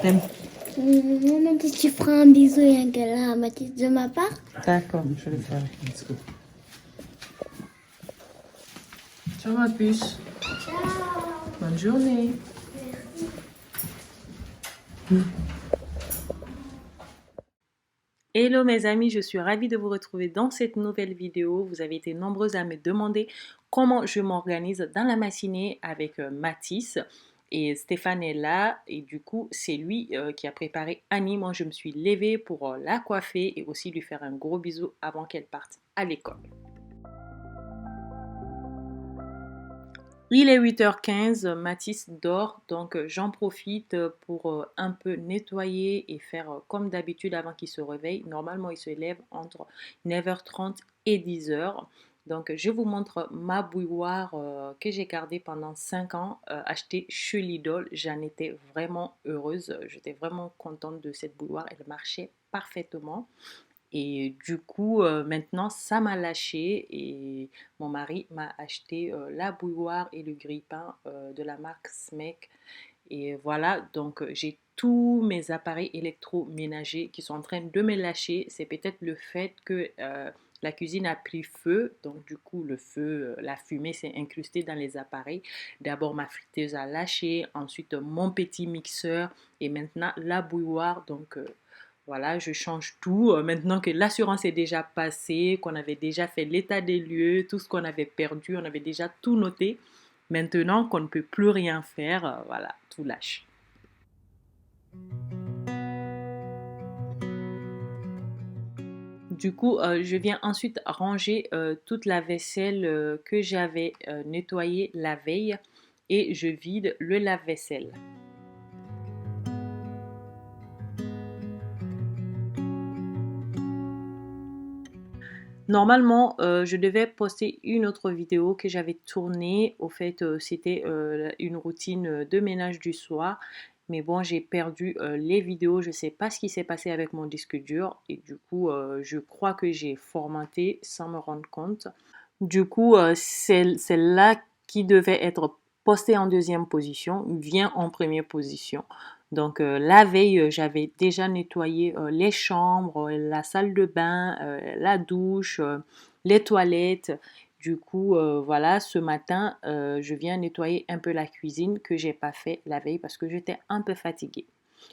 t'aime. Mathis, tu feras un bisou et un câlin à Mathis de ma part. D'accord, je le ferai. Ciao ma puce. Bonne journée. Hello mes amis, je suis ravie de vous retrouver dans cette nouvelle vidéo. Vous avez été nombreuses à me demander comment je m'organise dans la matinée avec Mathis. Et Stéphane est là et du coup c'est lui qui a préparé Annie. Moi je me suis levée pour la coiffer et aussi lui faire un gros bisou avant qu'elle parte à l'école. Il est 8h15, Mathis dort, donc j'en profite pour un peu nettoyer et faire comme d'habitude avant qu'il se réveille. Normalement, il se lève entre 9h30 et 10h. Donc, je vous montre ma bouilloire que j'ai gardée pendant 5 ans, achetée chez Lidl. J'en étais vraiment heureuse. J'étais vraiment contente de cette bouilloire. Elle marchait parfaitement. Et du coup, maintenant, ça m'a lâché et mon mari m'a acheté la bouilloire et le grille-pain de la marque Smeg. Et voilà, donc j'ai tous mes appareils électroménagers qui sont en train de me lâcher. C'est peut-être le fait que la cuisine a pris feu, donc du coup le feu, la fumée s'est incrustée dans les appareils. D'abord ma friteuse a lâché, ensuite mon petit mixeur et maintenant la bouilloire. Donc voilà, je change tout. Maintenant que l'assurance est déjà passée, qu'on avait déjà fait l'état des lieux, tout ce qu'on avait perdu, on avait déjà tout noté. Maintenant qu'on ne peut plus rien faire, voilà, tout lâche. Du coup, je viens ensuite ranger toute la vaisselle que j'avais nettoyée la veille et je vide le lave-vaisselle. Normalement, je devais poster une autre vidéo que j'avais tournée. Au fait, c'était une routine de ménage du soir. Mais bon, j'ai perdu les vidéos. Je ne sais pas ce qui s'est passé avec mon disque dur. Et du coup, je crois que j'ai formaté sans me rendre compte. Du coup, celle-là qui devait être postée en deuxième position vient en première position. Donc la veille, j'avais déjà nettoyé les chambres, la salle de bain, la douche, les toilettes. Du coup, voilà, ce matin, je viens nettoyer un peu la cuisine que j'ai pas fait la veille parce que j'étais un peu fatiguée.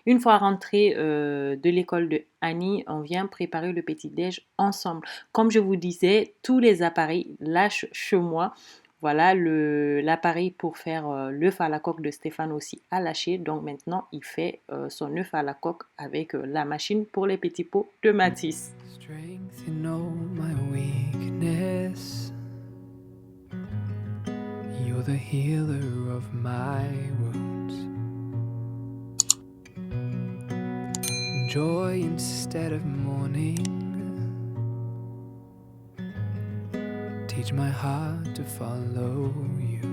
Une fois rentrée de l'école de Annie, on vient préparer le petit-déj ensemble. Comme je vous disais, tous les appareils lâchent chez moi. Voilà, l'appareil pour faire l'œuf à la coque de Stéphane aussi a lâché. Donc maintenant, il fait son œuf à la coque avec la machine pour les petits pots de Matisse. Strength in all my weakness. You're the healer of my wounds. Joy instead of mourning. Teach my heart to follow you.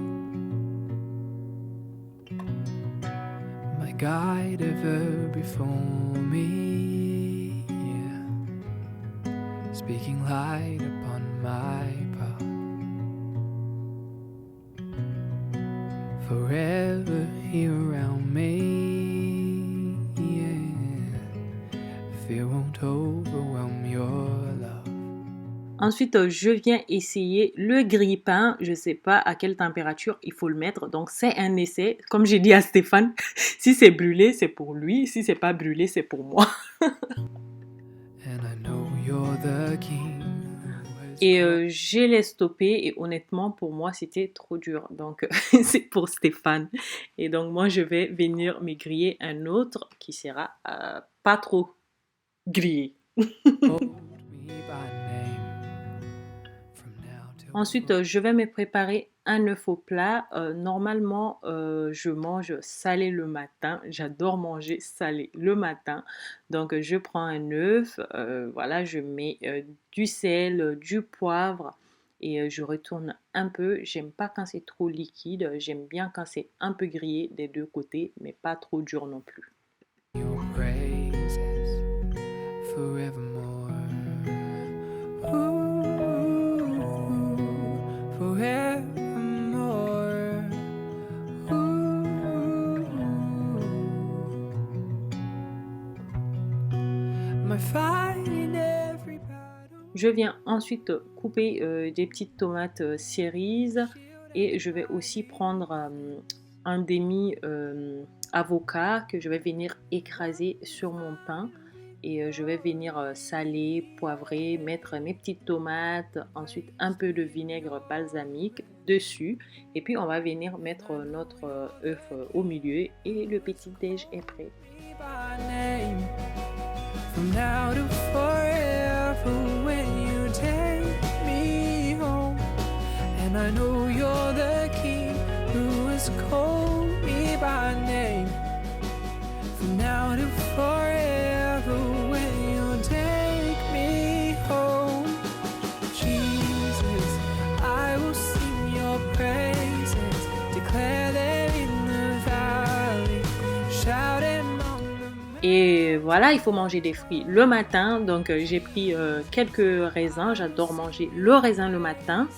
My guide ever before me. Yeah. Speaking light upon my path. Forever here around me. Yeah. Fear won't overwhelm your love. Ensuite, je viens essayer le grille-pain. Je ne sais pas à quelle température il faut le mettre. Donc, c'est un essai. Comme j'ai dit à Stéphane, si c'est brûlé, c'est pour lui. Si c'est pas brûlé, c'est pour moi. And I know you're the king. Et je l'ai stoppé et honnêtement, pour moi, c'était trop dur. Donc, c'est pour Stéphane. Et donc, moi, je vais venir me griller un autre qui sera pas trop grillé. Hold me by name from now till Ensuite, je vais me préparer un œuf au plat. Normalement, je mange salé le matin. J'adore manger salé le matin. Donc, je prends un œuf. Voilà, je mets du sel, du poivre et je retourne un peu. J'aime pas quand c'est trop liquide. J'aime bien quand c'est un peu grillé des deux côtés, mais pas trop dur non plus. your praises forevermore. Ooh, forevermore. Ooh. I fighting every battle? Je viens ensuite couper des petites tomates cerises et je vais aussi prendre un demi avocat que je vais venir écraser sur mon pain et je vais venir saler, poivrer, mettre mes petites tomates, ensuite un peu de vinaigre balsamique dessus et puis on va venir mettre notre œuf au milieu et le petit déj est prêt. By name, from now to forever, when you take me home, and I know you're the king who has called me by name, from now to forever, when you take me home, Jesus, I will sing your praises, declare them in the valley, shout them. Et voilà, il faut manger des fruits le matin. Donc j'ai pris quelques raisins. J'adore manger le raisin le matin.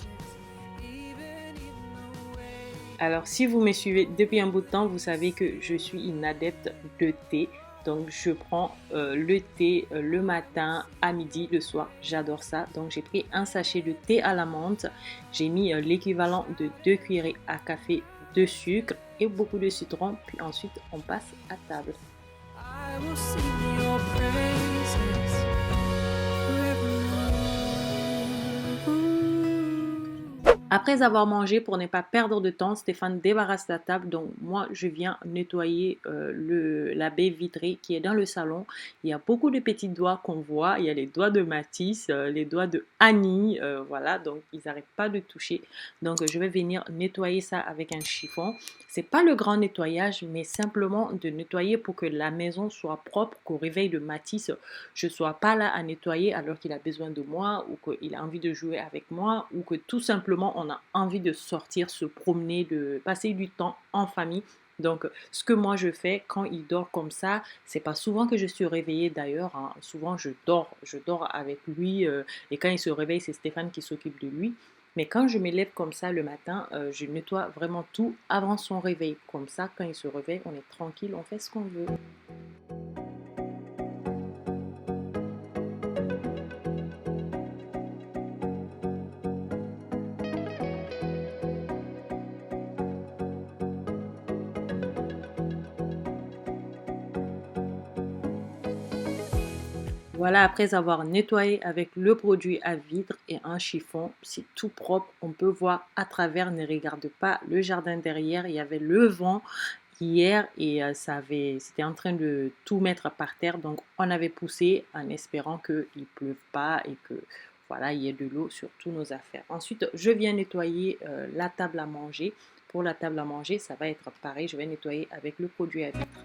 Alors si vous me suivez depuis un bout de temps, vous savez que je suis une adepte de thé. Donc je prends le thé le matin, à midi, le soir. J'adore ça. Donc j'ai pris un sachet de thé à la menthe. J'ai mis l'équivalent de 2 cuillerées à café de sucre et beaucoup de citron. Puis ensuite on passe à table. I will sing your praises forevermore. Après avoir mangé, pour ne pas perdre de temps, Stéphane débarrasse la table. Donc moi, je viens nettoyer la baie vitrée qui est dans le salon. Il y a beaucoup de petits doigts qu'on voit. Il y a les doigts de Mathis, les doigts de Annie. Voilà, donc ils n'arrêtent pas de toucher. Donc je vais venir nettoyer ça avec un chiffon. C'est pas le grand nettoyage, mais simplement de nettoyer pour que la maison soit propre, qu'au réveil de Mathis, je ne sois pas là à nettoyer alors qu'il a besoin de moi ou qu'il a envie de jouer avec moi ou que tout simplement on a envie de sortir, se promener, de passer du temps en famille. Donc, ce que moi je fais quand il dort comme ça, c'est pas souvent que je suis réveillée d'ailleurs. Hein. Souvent je dors avec lui et quand il se réveille, c'est Stéphane qui s'occupe de lui. Mais quand je me lève comme ça le matin, je nettoie vraiment tout avant son réveil. Comme ça, quand il se réveille, on est tranquille, on fait ce qu'on veut. Voilà, après avoir nettoyé avec le produit à vitre et un chiffon, c'est tout propre. On peut voir à travers, ne regarde pas le jardin derrière. Il y avait le vent hier et c'était en train de tout mettre par terre. Donc, on avait poussé en espérant qu'il ne pleuve pas et que voilà, il y ait de l'eau sur tous nos affaires. Ensuite, je viens nettoyer la table à manger. Pour la table à manger, ça va être pareil. Je vais nettoyer avec le produit à vitre.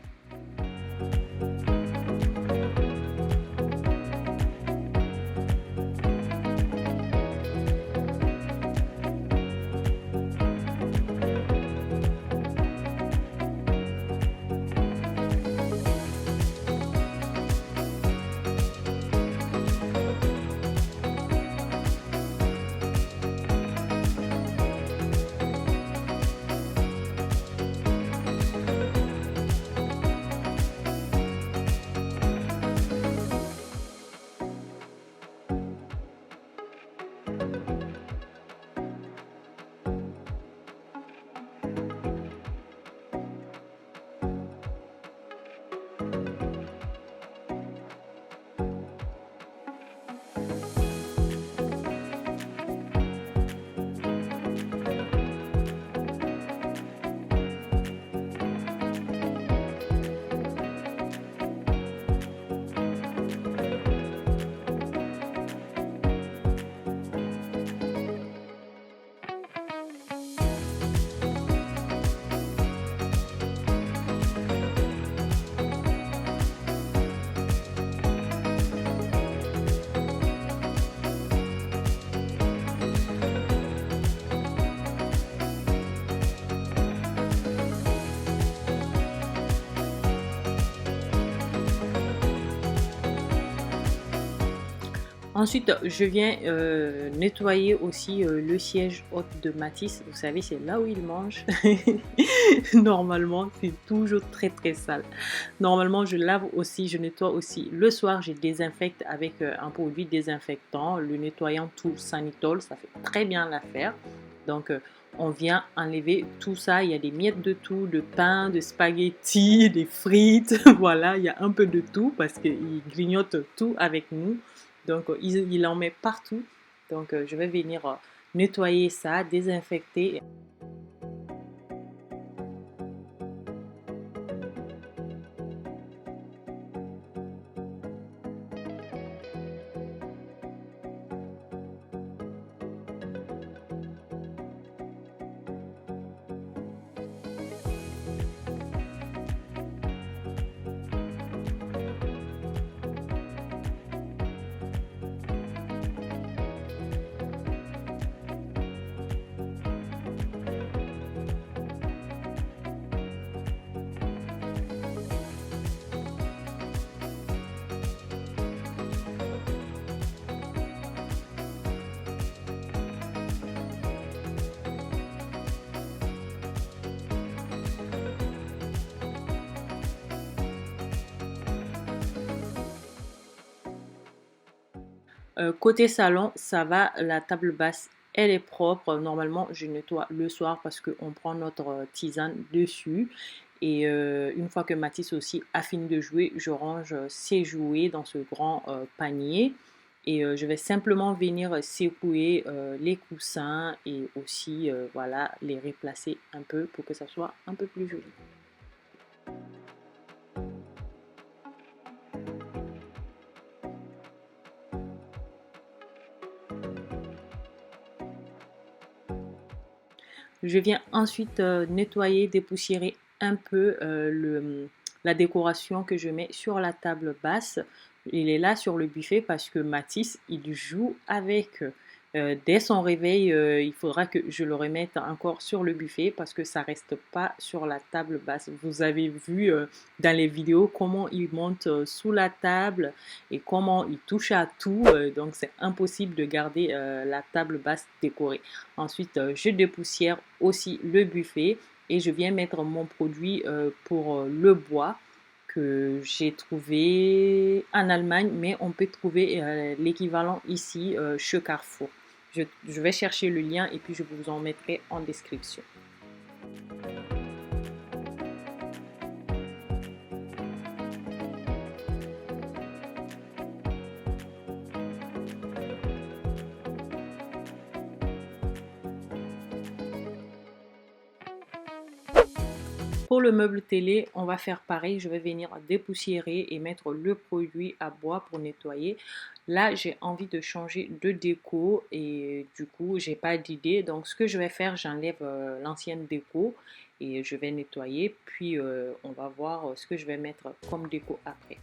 Ensuite, je viens nettoyer aussi le siège haute de Matisse. Vous savez, c'est là où il mange. Normalement, c'est toujours très très sale. Normalement, je lave aussi, je nettoie aussi. Le soir, je désinfecte avec un produit désinfectant, le nettoyant tout Sanitol. Ça fait très bien l'affaire. Donc, on vient enlever tout ça. Il y a des miettes de tout, de pain, de spaghettis, des frites. Voilà, il y a un peu de tout parce qu'il grignote tout avec nous. Donc, il en met partout. Donc, je vais venir nettoyer ça, désinfecter. Côté salon, ça va, la table basse, elle est propre. Normalement, je nettoie le soir parce qu'on prend notre tisane dessus. Et une fois que Mathis aussi a fini de jouer, je range ses jouets dans ce grand panier. Et je vais simplement venir secouer les coussins et aussi voilà, les replacer un peu pour que ça soit un peu plus joli. Je viens ensuite nettoyer, dépoussiérer un peu la décoration que je mets sur la table basse. Il est là sur le buffet parce que Mathis, il joue avec. Dès son réveil, il faudra que je le remette encore sur le buffet parce que ça reste pas sur la table basse. Vous avez vu dans les vidéos comment il monte sous la table et comment il touche à tout. Donc c'est impossible de garder la table basse décorée. Ensuite, je dépoussière aussi le buffet et je viens mettre mon produit pour le bois que j'ai trouvé en Allemagne, mais on peut trouver l'équivalent ici chez Carrefour. Je vais chercher le lien et puis je vous en mettrai en description. Pour le meuble télé, on va faire pareil. Je vais venir dépoussiérer et mettre le produit à bois pour nettoyer. Là, j'ai envie de changer de déco et du coup, j'ai pas d'idée. Donc, ce que je vais faire, j'enlève l'ancienne déco et je vais nettoyer. Puis, on va voir ce que je vais mettre comme déco après.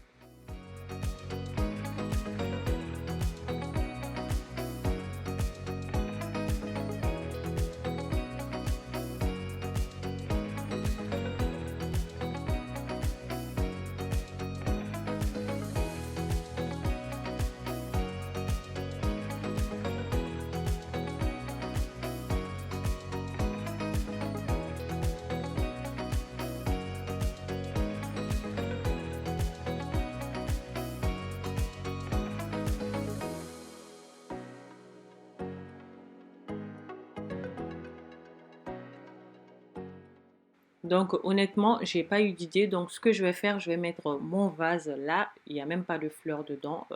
Donc honnêtement, j'ai pas eu d'idée. Donc ce que je vais faire, je vais mettre mon vase là. Il n'y a même pas de fleurs dedans.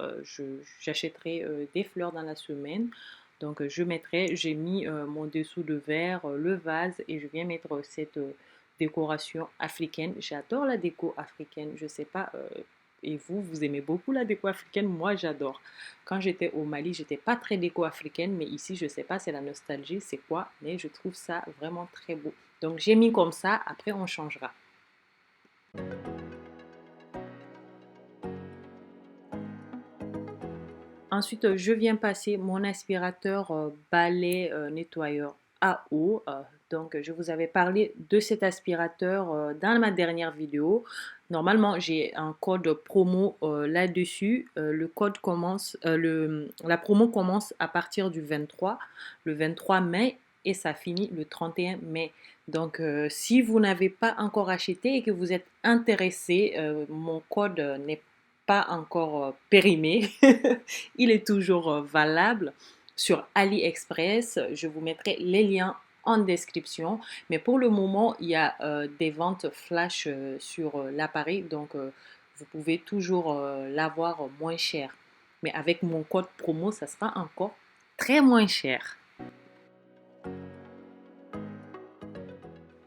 J'achèterai des fleurs dans la semaine. Donc je mettrai, j'ai mis mon dessous de verre, le vase et je viens mettre cette décoration africaine. J'adore la déco africaine. Je sais pas. Et vous, vous aimez beaucoup la déco africaine? Moi, j'adore. Quand j'étais au Mali, j'étais pas très déco africaine, mais ici, je sais pas, c'est la nostalgie, c'est quoi, mais je trouve ça vraiment très beau. Donc, j'ai mis comme ça, après, on changera. Ensuite, je viens passer mon aspirateur balai nettoyeur à eau Donc, je vous avais parlé de cet aspirateur dans ma dernière vidéo. Normalement, j'ai un code promo là-dessus. La promo commence à partir du 23, le 23 mai et ça finit le 31 mai. Donc, si vous n'avez pas encore acheté et que vous êtes intéressé, mon code n'est pas encore périmé. Il est toujours valable sur AliExpress. Je vous mettrai les liens en description. Mais pour le moment, il y a des ventes flash sur l'appareil. Donc, vous pouvez toujours l'avoir moins cher. Mais avec mon code promo, ça sera encore très moins cher.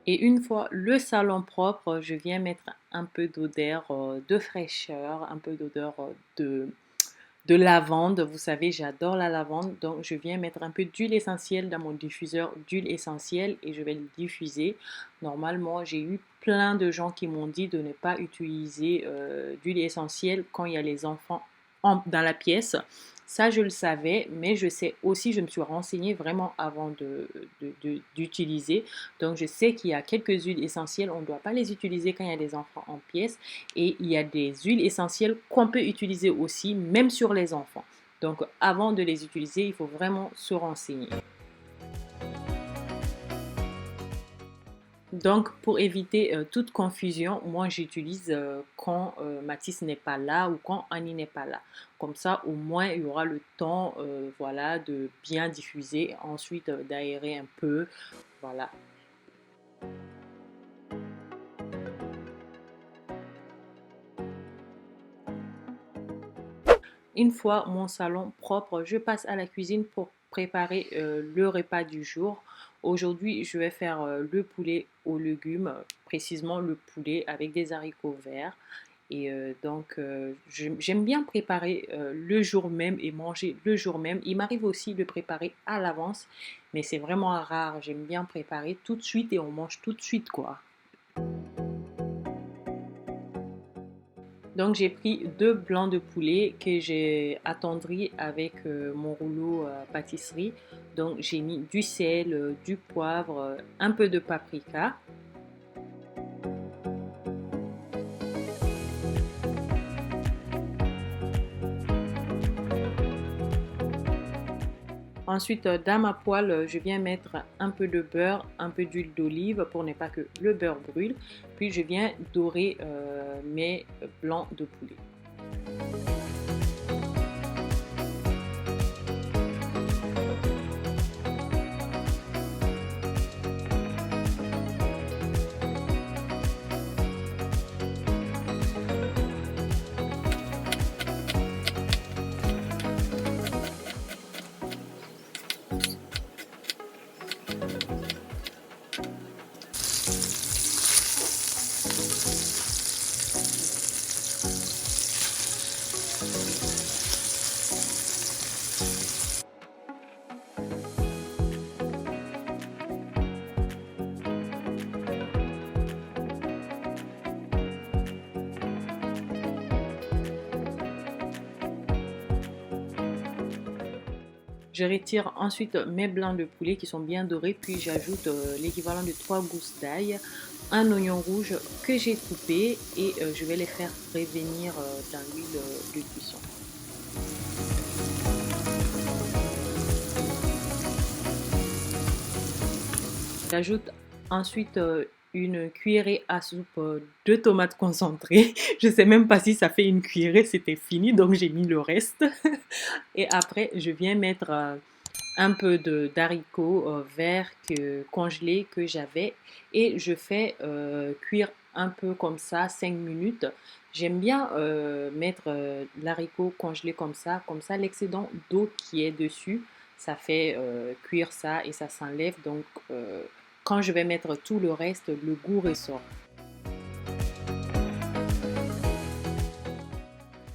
Et une fois le salon propre, je viens mettre un peu d'odeur de fraîcheur, un peu d'odeur de lavande. Vous savez, j'adore la lavande, donc je viens mettre un peu d'huile essentielle dans mon diffuseur d'huile essentielle et je vais le diffuser. Normalement, j'ai eu plein de gens qui m'ont dit de ne pas utiliser d'huile essentielle quand il y a les enfants dans la pièce. Ça, je le savais, mais je sais aussi, je me suis renseignée vraiment avant d'utiliser. Donc, je sais qu'il y a quelques huiles essentielles, on ne doit pas les utiliser quand il y a des enfants en pièce. Et il y a des huiles essentielles qu'on peut utiliser aussi, même sur les enfants. Donc, avant de les utiliser, il faut vraiment se renseigner. Donc, pour éviter toute confusion, moi j'utilise quand Mathis n'est pas là ou quand Annie n'est pas là. Comme ça, au moins, il y aura le temps voilà, de bien diffuser, ensuite d'aérer un peu. Voilà. Une fois mon salon propre, je passe à la cuisine pour préparer le repas du jour. Aujourd'hui, je vais faire le poulet aux légumes, précisément le poulet avec des haricots verts. Et j'aime bien préparer le jour même et manger le jour même. Il m'arrive aussi de préparer à l'avance, mais c'est vraiment rare. J'aime bien préparer tout de suite et on mange tout de suite, quoi. Donc j'ai pris 2 blancs de poulet que j'ai attendris avec mon rouleau pâtisserie. Donc j'ai mis du sel, du poivre, un peu de paprika. Ensuite, dans ma poêle, je viens mettre un peu de beurre, un peu d'huile d'olive pour ne pas que le beurre brûle. Puis je viens dorer mes blancs de poulet. Je retire ensuite mes blancs de poulet qui sont bien dorés, puis j'ajoute l'équivalent de 3 gousses d'ail, un oignon rouge que j'ai coupé et je vais les faire revenir dans l'huile de cuisson. J'ajoute ensuite une cuillerée à soupe de tomates concentrées. Je ne sais même pas si ça fait une cuillerée, c'était fini, donc j'ai mis le reste. Et après, je viens mettre un peu d'haricots verts congelés que j'avais et je fais cuire un peu comme ça 5 minutes. J'aime bien mettre l'haricot congelé comme ça l'excédent d'eau qui est dessus, ça fait cuire ça et ça s'enlève. Donc quand je vais mettre tout le reste, le goût ressort.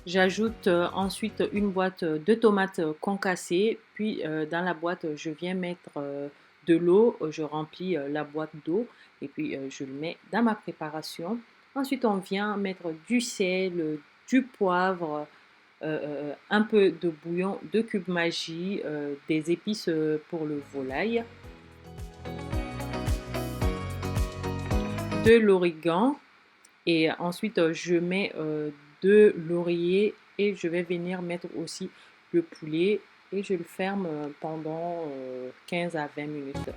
J'ajoute ensuite une boîte de tomates concassées, puis dans la boîte je viens mettre de l'eau, je remplis la boîte d'eau et puis je le mets dans ma préparation. Ensuite on vient mettre du sel, du poivre, un peu de bouillon de cube magie, des épices pour le volaille. de l'origan et ensuite je mets de laurier et je vais venir mettre aussi le poulet et je le ferme pendant 15 à 20 minutes.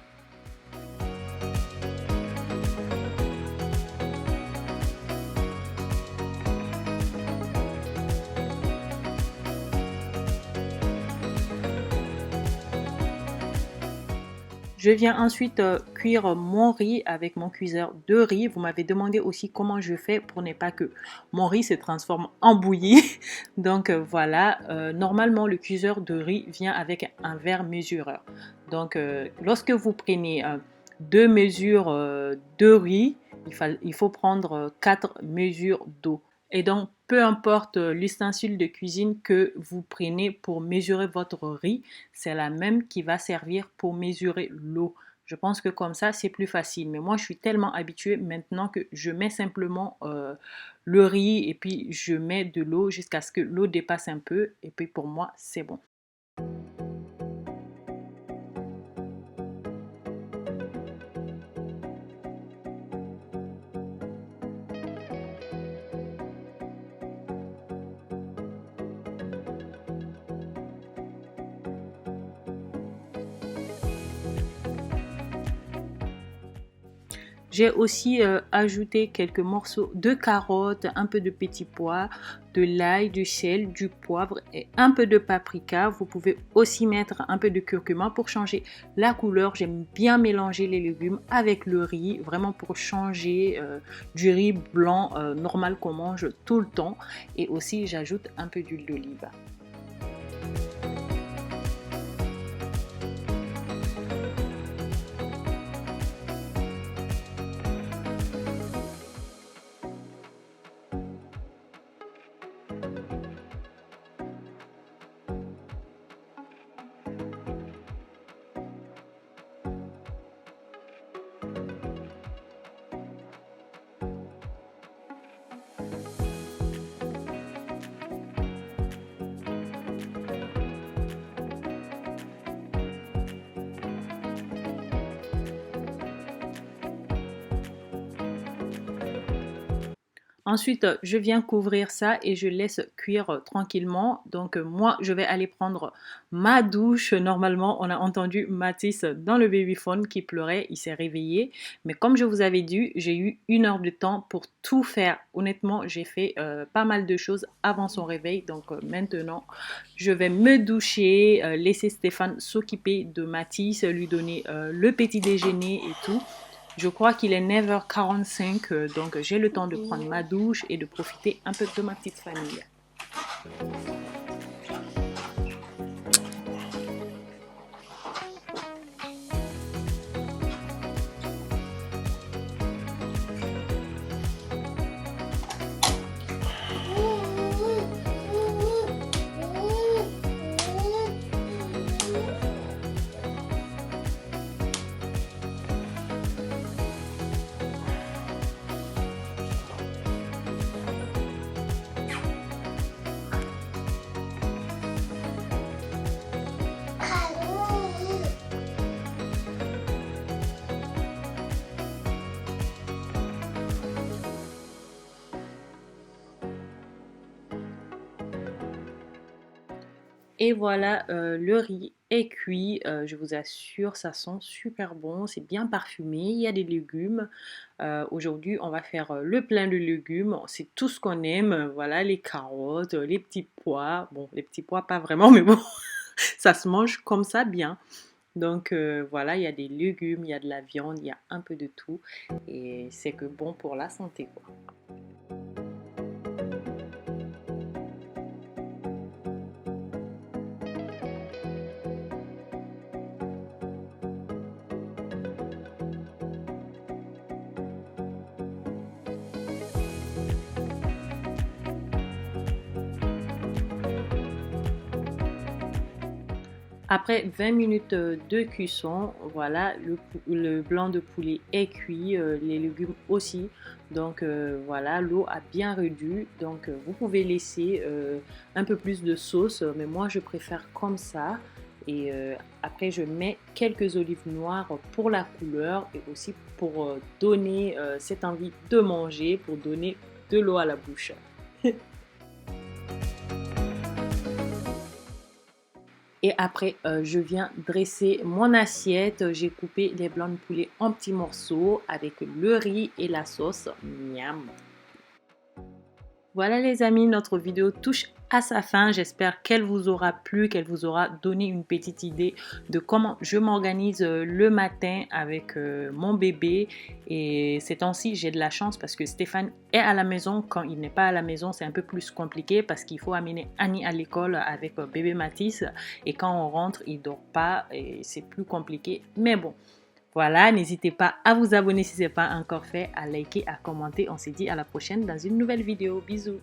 Je viens ensuite cuire mon riz avec mon cuiseur de riz. Vous m'avez demandé aussi comment je fais pour ne pas que mon riz se transforme en bouillie. Donc voilà, normalement le cuiseur de riz vient avec un verre mesureur. Donc lorsque vous prenez 2 mesures de riz, il faut prendre 4 mesures d'eau. Et donc, peu importe l'ustensile de cuisine que vous prenez pour mesurer votre riz, c'est la même qui va servir pour mesurer l'eau. Je pense que comme ça, c'est plus facile. Mais moi, je suis tellement habituée maintenant que je mets simplement le riz et puis je mets de l'eau jusqu'à ce que l'eau dépasse un peu. Et puis pour moi, c'est bon. J'ai aussi ajouté quelques morceaux de carottes, un peu de petits pois, de l'ail, du sel, du poivre et un peu de paprika. Vous pouvez aussi mettre un peu de curcuma pour changer la couleur. J'aime bien mélanger les légumes avec le riz, vraiment pour changer du riz blanc normal qu'on mange tout le temps. Et aussi j'ajoute un peu d'huile d'olive. Ensuite, je viens couvrir ça et je laisse cuire tranquillement. Donc moi, je vais aller prendre ma douche. Normalement, on a entendu Mathis dans le babyphone qui pleurait, il s'est réveillé. Mais comme je vous avais dit, j'ai eu 1 heure de temps pour tout faire. Honnêtement, j'ai fait pas mal de choses avant son réveil. Donc maintenant, je vais me doucher, laisser Stéphane s'occuper de Mathis, lui donner le petit déjeuner et tout. Je crois qu'il est 9h45, donc j'ai le temps de prendre ma douche et de profiter un peu de ma petite famille. Et voilà, le riz est cuit. Je vous assure, ça sent super bon. C'est bien parfumé. Il y a des légumes. Aujourd'hui, on va faire le plein de légumes. C'est tout ce qu'on aime. Voilà, les carottes, les petits pois. Bon, les petits pois, pas vraiment, mais bon, ça se mange comme ça bien. Donc voilà, il y a des légumes, il y a de la viande, il y a un peu de tout. Et c'est que bon pour la santé, quoi. Après 20 minutes de cuisson, voilà, le blanc de poulet est cuit, les légumes aussi. Donc voilà, l'eau a bien réduit. Donc vous pouvez laisser un peu plus de sauce, mais moi je préfère comme ça. Et après, je mets quelques olives noires pour la couleur et aussi pour donner cette envie de manger, pour donner de l'eau à la bouche. Et après, je viens dresser mon assiette. J'ai coupé les blancs de poulet en petits morceaux avec le riz et la sauce. Miam! Voilà les amis, notre vidéo touche à sa fin. J'espère qu'elle vous aura plu, qu'elle vous aura donné une petite idée de comment je m'organise le matin avec mon bébé. Et ces temps-ci, j'ai de la chance parce que Stéphane est à la maison. Quand il n'est pas à la maison, c'est un peu plus compliqué parce qu'il faut amener Annie à l'école avec bébé Mathis. Et quand on rentre, il ne dort pas et c'est plus compliqué. Mais bon. Voilà, n'hésitez pas à vous abonner si ce n'est pas encore fait, à liker, à commenter. On se dit à la prochaine dans une nouvelle vidéo. Bisous.